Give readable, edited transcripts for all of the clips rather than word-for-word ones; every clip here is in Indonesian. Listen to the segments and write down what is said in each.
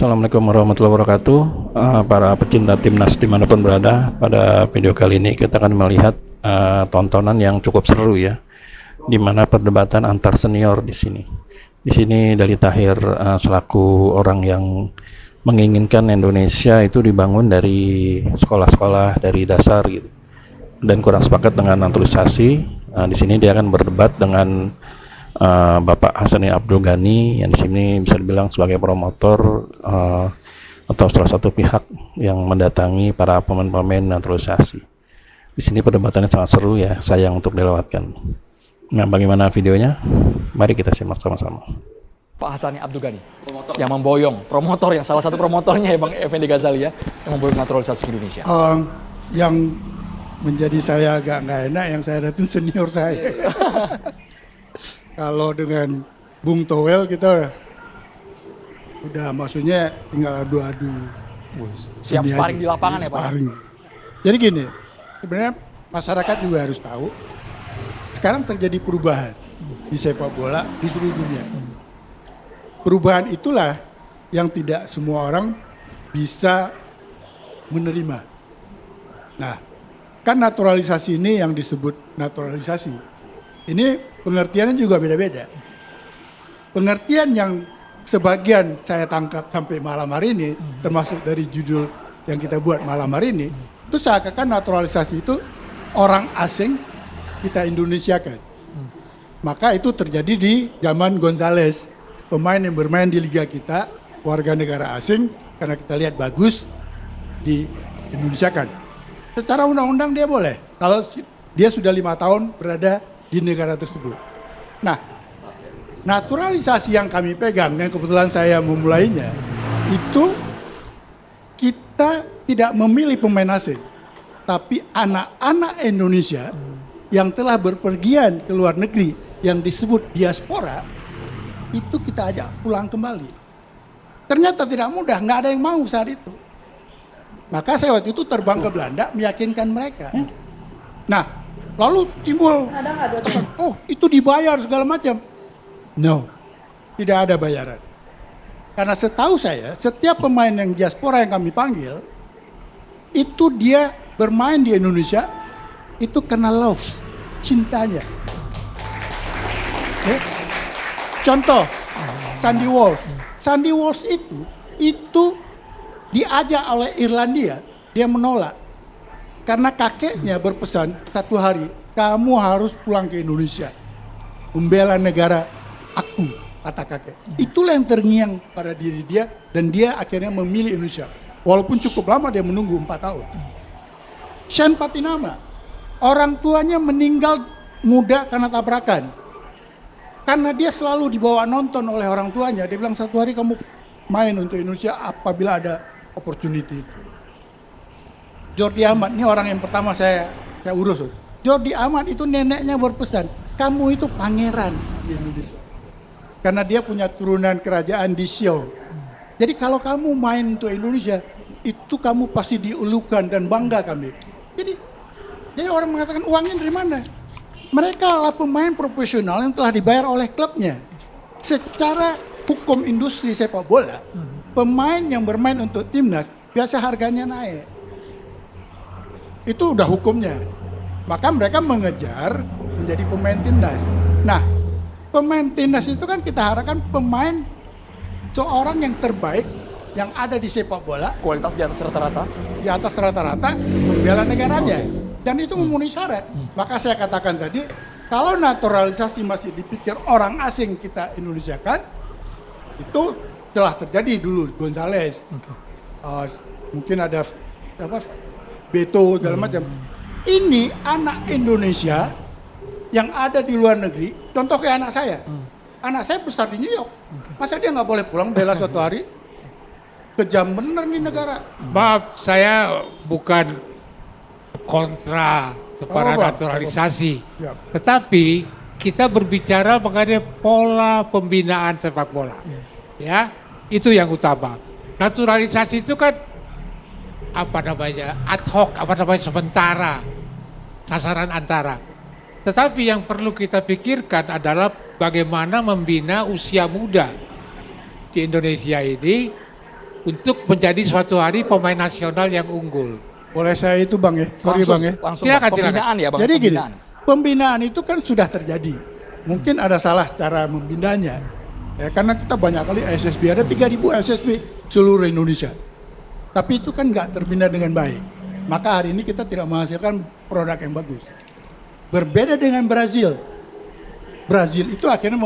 Assalamualaikum warahmatullahi wabarakatuh. Para pecinta timnas dimanapun berada, pada video kali ini kita akan melihat tontonan yang cukup seru ya, di mana perdebatan antar senior di sini. Di sini Dali Tahir selaku orang yang menginginkan Indonesia itu dibangun dari sekolah-sekolah dari dasar gitu, dan kurang sepakat dengan naturalisasi. Di sini dia akan berdebat dengan Bapak Hassani Abdul Ghani yang di sini bisa dibilang sebagai promotor atau salah satu pihak yang mendatangi para pemain-pemain naturalisasi. Di sini perdebatannya sangat seru ya, sayang untuk dilewatkan. Nah, bagaimana videonya? Mari kita simak sama-sama. Pak Hassani Abdul Ghani yang memboyong, promotor yang salah satu promotornya ya Bang Effendi Ghazali ya, yang memboyong naturalisasi Indonesia. Yang menjadi saya agak nggak enak, yang saya hadapin senior saya. Kalau dengan Bung Towel kita udah maksudnya tinggal adu-adu. Siap sparring di lapangan ya Pak? Sparring. Jadi gini, sebenarnya masyarakat juga harus tahu sekarang terjadi perubahan di sepak bola di seluruh dunia. Perubahan itulah yang tidak semua orang bisa menerima. Nah, kan naturalisasi ini yang disebut naturalisasi. Ini pengertiannya juga beda-beda. Pengertian yang sebagian saya tangkap sampai malam hari ini, termasuk dari judul yang kita buat malam hari ini, itu seakan-akan naturalisasi itu orang asing kita Indonesiakan. Maka itu terjadi di zaman Gonzales, pemain yang bermain di liga kita, warga negara asing, karena kita lihat bagus, di Indonesiakan. Secara undang-undang dia boleh, kalau dia sudah 5 tahun berada di negara tersebut. Nah, naturalisasi yang kami pegang, yang kebetulan saya memulainya, itu kita tidak memilih pemain asing, tapi anak-anak Indonesia yang telah berpergian ke luar negeri, yang disebut diaspora, itu kita ajak pulang kembali. Ternyata tidak mudah, nggak ada yang mau saat itu. Maka saya waktu itu terbang ke Belanda meyakinkan mereka. Nah, lalu timbul, oh itu dibayar segala macam. No, tidak ada bayaran. Karena setahu saya, setiap pemain yang diaspora yang kami panggil, itu dia bermain di Indonesia, itu karena love, cintanya. Okay? Contoh, Sandy Walsh. Sandy Walsh itu diajak oleh Irlandia, dia menolak. Karena kakeknya berpesan satu hari, kamu harus pulang ke Indonesia. Membela negara aku, kata kakek. Itulah yang terngiang pada diri dia, dan dia akhirnya memilih Indonesia. Walaupun cukup lama dia menunggu 4 tahun. Shane Patinama, orang tuanya meninggal muda karena tabrakan. Karena dia selalu dibawa nonton oleh orang tuanya, dia bilang satu hari kamu main untuk Indonesia apabila ada opportunity. Jordi Amat, ini orang yang pertama saya urus. Jordi Amat itu neneknya berpesan, kamu itu pangeran di Indonesia. Karena dia punya turunan kerajaan di Siau. Jadi kalau kamu main untuk Indonesia, itu kamu pasti diulukan dan bangga kami. Jadi orang mengatakan uangnya dari mana? Mereka adalah pemain profesional yang telah dibayar oleh klubnya. Secara hukum industri sepak bola, pemain yang bermain untuk timnas biasa harganya naik. Itu udah hukumnya. Maka mereka mengejar menjadi pemain timnas. Nah, pemain timnas itu kan kita harapkan pemain seorang yang terbaik yang ada di sepak bola. Kualitas di atas rata-rata? Di atas rata-rata membela negaranya. Dan itu memenuhi syarat. Maka saya katakan tadi, kalau naturalisasi masih dipikir orang asing kita Indonesiakan, itu telah terjadi dulu Gonzales. Mungkin ada Beto segala macam. Ini anak Indonesia yang ada di luar negeri, contoh kayak anak saya. Anak saya besar di New York. Masa dia nggak boleh pulang bela suatu hari? Kejam bener nih negara. Maaf, saya bukan kontra kepada naturalisasi. Ya. Tetapi kita berbicara mengenai pola pembinaan sepak bola. Ya, itu yang utama. Naturalisasi itu kan ad hoc, sementara, sasaran antara. Tetapi yang perlu kita pikirkan adalah bagaimana membina usia muda di Indonesia ini untuk menjadi suatu hari pemain nasional yang unggul. Boleh saya itu Bang ya? Sorry Bang ya. Langsung Silakan, Bang. Pembinaan ya Bang. Jadi gini, Pembinaan. pembinaan itu kan sudah terjadi. Mungkin ada salah cara membinanya. Ya, karena kita banyak kali SSB, ada 3.000 SSB seluruh Indonesia. Tapi itu kan nggak terbina dengan baik. Maka hari ini kita tidak menghasilkan produk yang bagus. Berbeda dengan Brazil. Brazil itu akhirnya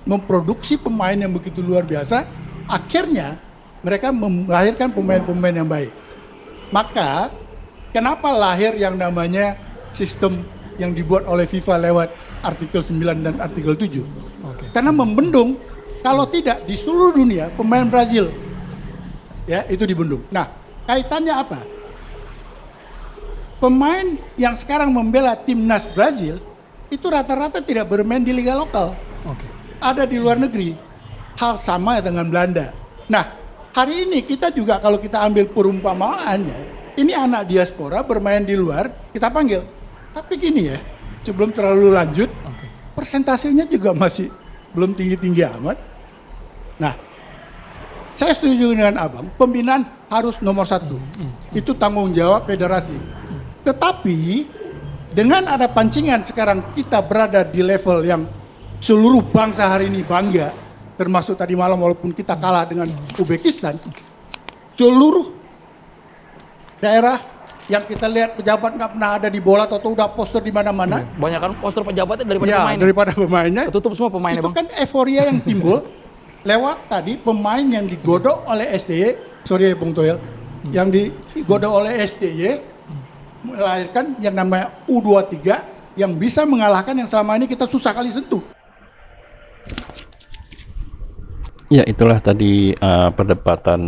memproduksi pemain yang begitu luar biasa. Akhirnya mereka melahirkan pemain-pemain yang baik. Maka kenapa lahir yang namanya sistem yang dibuat oleh FIFA lewat artikel 9 dan artikel 7? Oke. Karena membendung, kalau tidak di seluruh dunia pemain Brazil ya itu dibendung. Nah, kaitannya apa? Pemain yang sekarang membela timnas Brazil itu rata-rata tidak bermain di liga lokal. Oke. Ada di luar negeri. Hal sama dengan Belanda. Nah, hari ini kita juga kalau kita ambil perumpamaannya, ini anak diaspora bermain di luar, kita panggil. Tapi gini ya, sebelum terlalu lanjut, persentasenya juga masih belum tinggi-tinggi amat. Nah, saya setuju dengan Abang, pembinaan harus nomor 1. Itu tanggung jawab federasi. Tetapi, dengan ada pancingan sekarang kita berada di level yang seluruh bangsa hari ini bangga, termasuk tadi malam walaupun kita kalah dengan Uzbekistan, seluruh daerah yang kita lihat pejabat nggak pernah ada di bola atau udah poster di mana-mana. Banyak kan poster pejabatnya daripada Ya, pemain. daripada pemainnya. Ketutup semua pemainnya Itu Bang. kan euforia yang timbul lewat tadi pemain yang digodok oleh STY, sorry Bung Toel, yang digodok oleh STY melahirkan yang namanya U23 yang bisa mengalahkan yang selama ini kita susah kali sentuh. Ya, itulah tadi perdebatan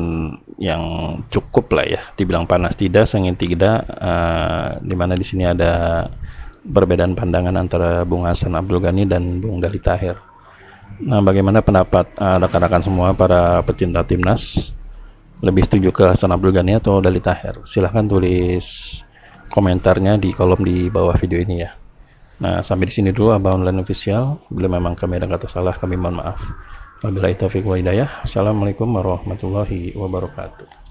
yang cukup lah ya, dibilang panas tidak, sengit tidak, di mana di sini ada perbedaan pandangan antara Bung Hasan Abdul Ghani dan Bung Dali Tahir. Nah, bagaimana pendapat rekan-rekan semua para pecinta timnas? Lebih setuju ke Hasan Abdul Ghani atau Dali Tahir? Silahkan tulis komentarnya di kolom di bawah video ini ya. Nah, sampai di sini dulu Abah Online Official. Bila memang kami ada kata salah, kami mohon maaf. Wabillahi taufiq wa hidayah. Assalamualaikum warahmatullahi wabarakatuh.